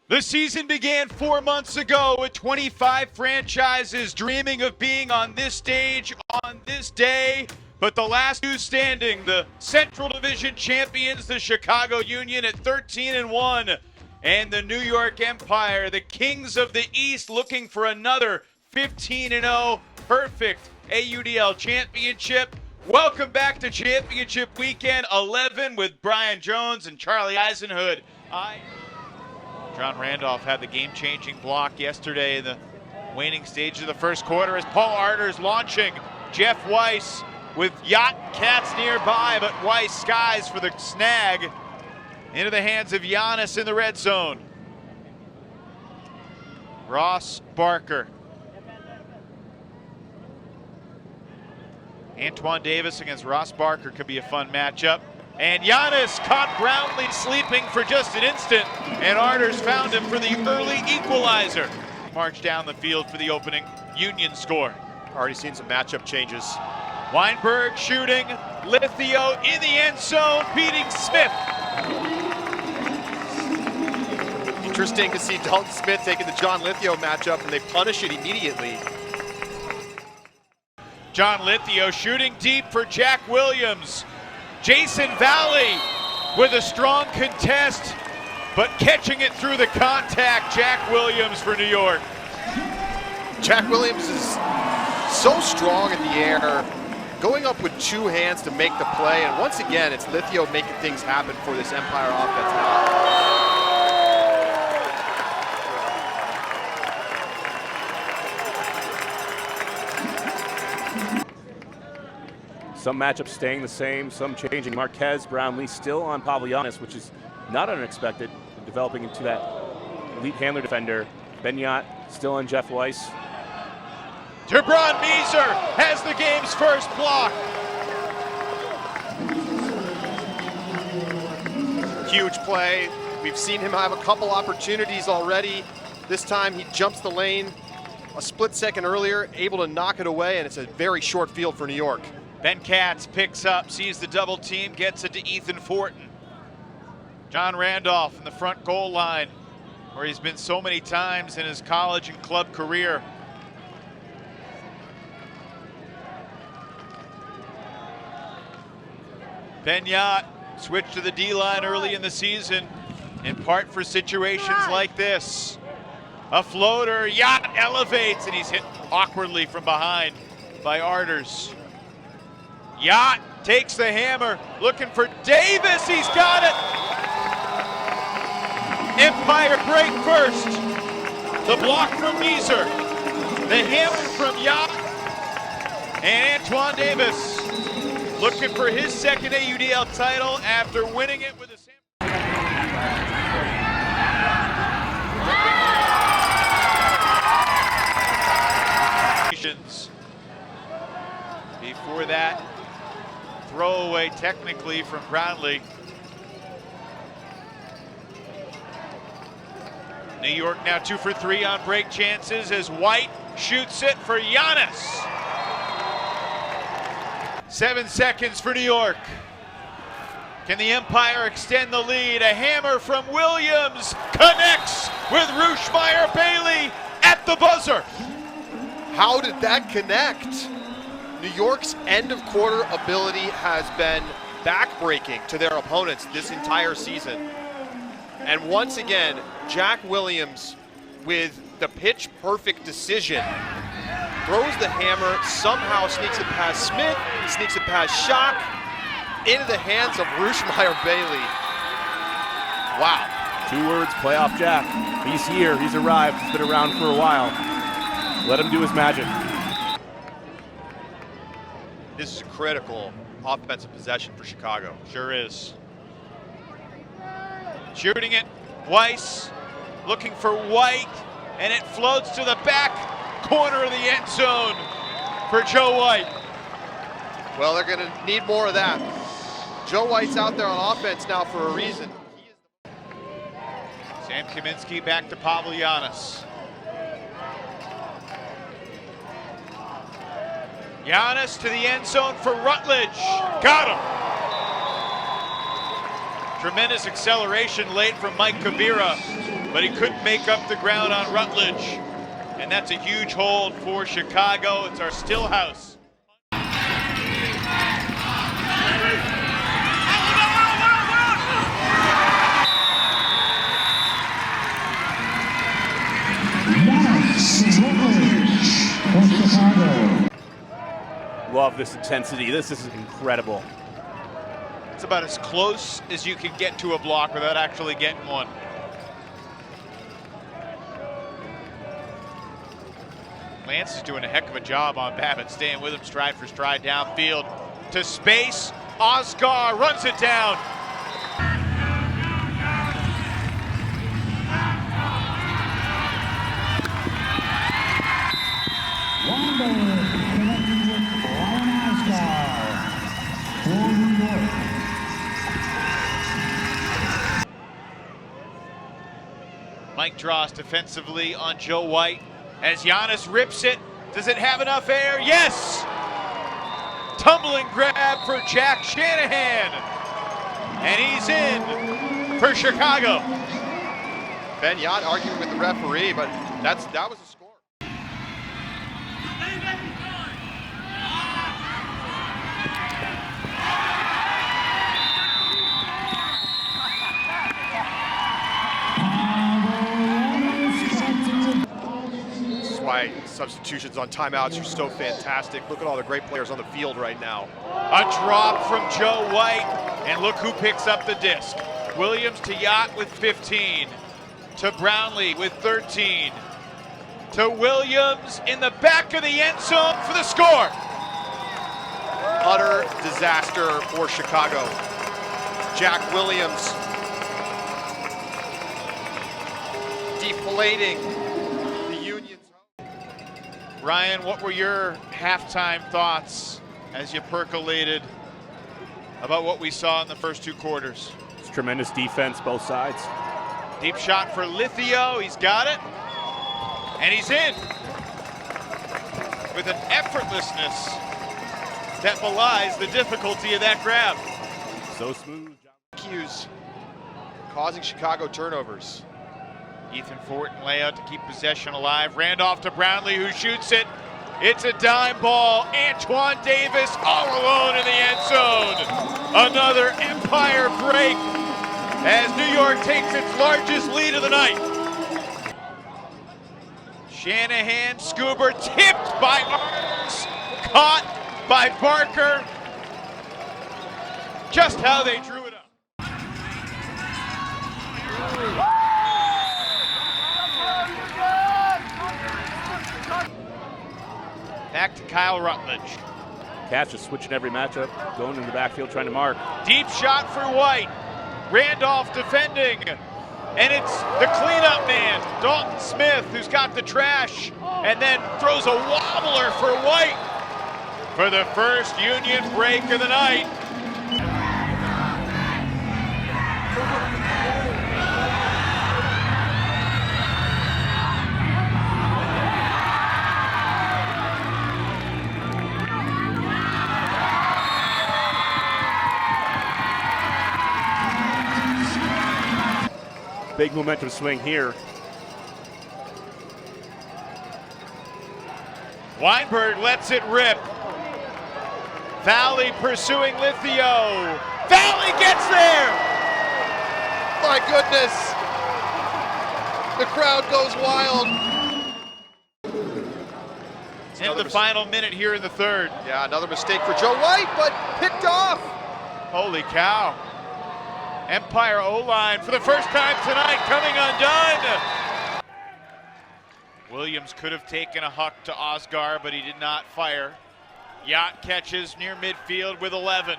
The season began 4 months ago with 25 franchises dreaming of being on this stage on this day. But the last two standing, the Central Division champions, the Chicago Union at 13-1, and the New York Empire, the Kings of the East, looking for another 15-0 perfect AUDL championship. Welcome back to Championship Weekend 11 with Brian Jones and Charlie Eisenhood. John Randolph had the game-changing block yesterday in the waning stage of the first quarter as Paul Arter's launching Jeff Weiss with AlleyCats nearby, but Weiss skies for the snag into the hands of Giannis in the red zone. Ross Barker. Antoine Davis against Ross Barker could be a fun matchup. And Giannis caught Brownlee sleeping for just an instant, and Arter's found him for the early equalizer. March down the field for the opening Union score. Already seen some matchup changes. Weinberg shooting, Lithio in the end zone, beating Smith. Interesting to see Dalton Smith taking the John Lithio matchup, and they punish it immediately. John Lithio shooting deep for Jack Williams. Jason Valley with a strong contest, but catching it through the contact. Jack Williams for New York. Jack Williams is so strong in the air, going up with two hands to make the play, and once again, it's Lithio making things happen for this Empire offense now. Some matchups staying the same, some changing. Marquez Brownlee still on Pavlianis, which is not unexpected, developing into that elite handler defender. Benyat still on Jeff Weiss. Terbron Meeser has the game's first block. Huge play. We've seen him have a couple opportunities already. This time he jumps the lane a split second earlier, able to knock it away, and it's a very short field for New York. Ben Katz picks up, sees the double team, gets it to Ethan Fortin. John Randolph in the front goal line, where he's been so many times in his college and club career. Benyat switched to the D-line early in the season, in part for situations like this. A floater, Yacht elevates, and he's hit awkwardly from behind by Arters. Yacht takes the hammer, looking for Davis, he's got it! Empire break first. The block from Meeser, the hammer from Yacht, and Antoine Davis looking for his second AUDL title after winning it with a Before that, throwaway technically from Brownlee. New York now 2 for 3 on break chances as White shoots it for Giannis. 7 seconds for New York. Can the Empire extend the lead? A hammer from Williams connects with Rushmeyer Bailey at the buzzer. How did that connect? New York's end of quarter ability has been backbreaking to their opponents this entire season. And once again, Jack Williams with the pitch perfect decision. Throws the hammer, somehow sneaks it past Smith, sneaks it past Schock, into the hands of Rushmeyer Bailey. Wow. 2 words, playoff Jack. He's here, he's arrived, he's been around for a while. Let him do his magic. This is a critical offensive possession for Chicago. Sure is. Shooting it, Weiss looking for White, and it floats to the back corner of the end zone for Joe White. Well, they're going to need more of that. Joe White's out there on offense now for a reason. Sam Kaminsky back to Pavlianis. Giannis to the end zone for Rutledge. Got him. Tremendous acceleration late from Mike Kabira. but he couldn't make up the ground on Rutledge. And that's a huge hold for Chicago. It's our Stillhouse. Love this intensity. This is incredible. It's about as close as you can get to a block without actually getting one. Lance is doing a heck of a job on Babbitt, staying with him stride for stride downfield to space. Oscar runs it down. Mike draws defensively on Joe White as Giannis rips it. Does it have enough air? Yes! Tumbling grab for Jack Shanahan. And he's in for Chicago. Ben Yot arguing with the referee, but that was a score. Why substitutions on timeouts are so fantastic. Look at all the great players on the field right now. A drop from Joe White, and look who picks up the disc. Williams to Yacht with 15, to Brownlee with 13, to Williams in the back of the end zone for the score. Utter disaster for Chicago. Jack Williams deflating the Union's. Ryan, what were your halftime thoughts as you percolated about what we saw in the first two quarters? It's tremendous defense, both sides. Deep shot for Lithio, he's got it, and he's in with an effortlessness that belies the difficulty of that grab. So smooth. Hughes causing Chicago turnovers. Ethan Fortin layout to keep possession alive. Randolph to Brownlee, who shoots it. It's a dime ball. Antoine Davis all alone in the end zone. Another Empire break as New York takes its largest lead of the night. Shanahan, Scuba tipped by Arms, caught by Barker. Just how they drew it up. Back to Kyle Rutledge. Cats just switching every matchup, going in the backfield trying to mark. Deep shot for White. Randolph defending. And it's the cleanup man, Dalton Smith, who's got the trash and then throws a wobbler for White for the first Union break of the night. Big momentum swing here. Weinberg lets it rip. Valley pursuing Lithio. Valley gets there! My goodness! The crowd goes wild. In the final minute here in the third. Yeah, another mistake for Joe White, but picked off. Holy cow. Empire O-line for the first time tonight coming undone. Williams could have taken a huck to Osgar, but he did not fire. Yacht catches near midfield with 11.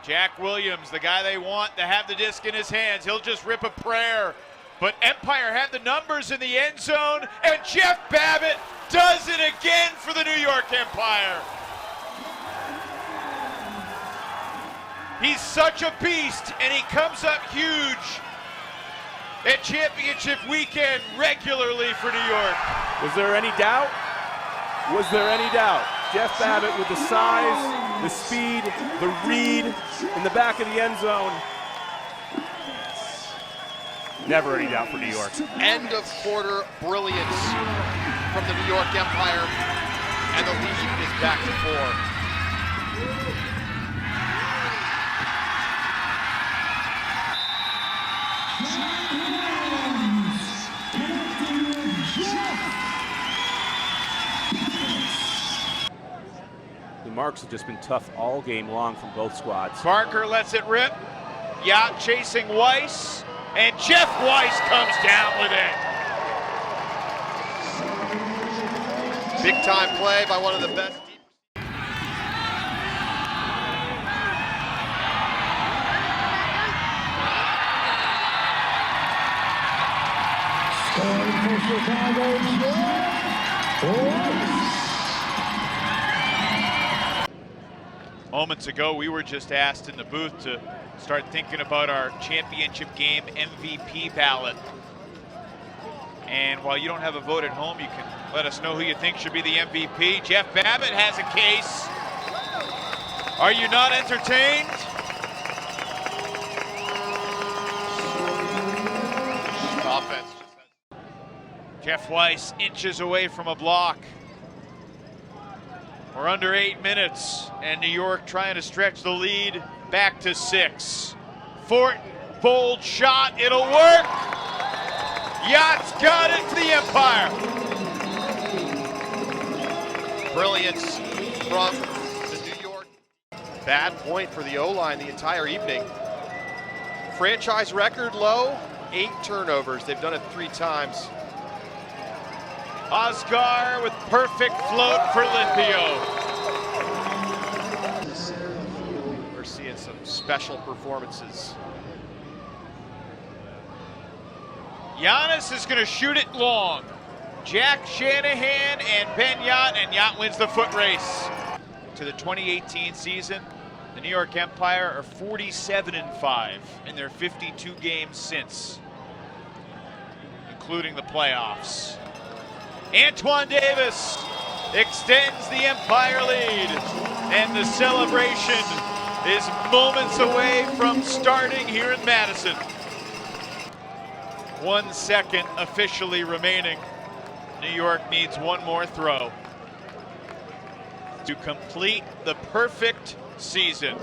Jack Williams, the guy they want to have the disc in his hands. He'll just rip a prayer. But Empire had the numbers in the end zone, and Jeff Babbitt does it again for the New York Empire. He's such a beast, and he comes up huge at championship weekend regularly for New York. Was there any doubt? Was there any doubt? Jeff Babbitt with the size, the speed, the read in the back of the end zone. Never any doubt for New York. End of quarter brilliance from the New York Empire, and the lead is back to 4. The marks have just been tough all game long from both squads. Barker lets it rip. Yacht chasing Weiss, and Jeff Weiss comes down with it. Big time play by one of the best. Moments ago, we were just asked in the booth to start thinking about our championship game MVP ballot. And while you don't have a vote at home, you can let us know who you think should be the MVP. Jeff Babbitt has a case. Are you not entertained? Offense. Jeff Weiss inches away from a block. We're under 8 minutes, and New York trying to stretch the lead back to 6. Fortin, bold shot, it'll work. Yacht's got it for the Empire. Brilliance from the New York. Bad point for the O-line the entire evening. Franchise record low, 8 turnovers. They've done it 3 times. Oscar with perfect float for Limpio. We're seeing some special performances. Giannis is going to shoot it long. Jack Shanahan and Ben Yacht, and Yacht wins the foot race. To the 2018 season, the New York Empire are 47-5 in their 52 games since, including the playoffs. Antoine Davis extends the Empire lead, and the celebration is moments away from starting here in Madison. 1 second officially remaining. New York needs one more throw to complete the perfect season.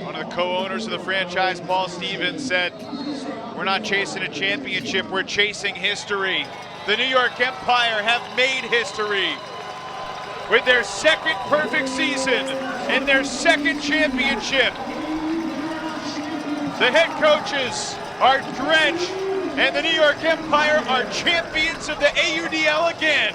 One of the co-owners of the franchise, Paul Stevens, said, "We're not chasing a championship, we're chasing history." The New York Empire have made history with their second perfect season and their second championship. The head coaches are drenched, and the New York Empire are champions of the AUDL again.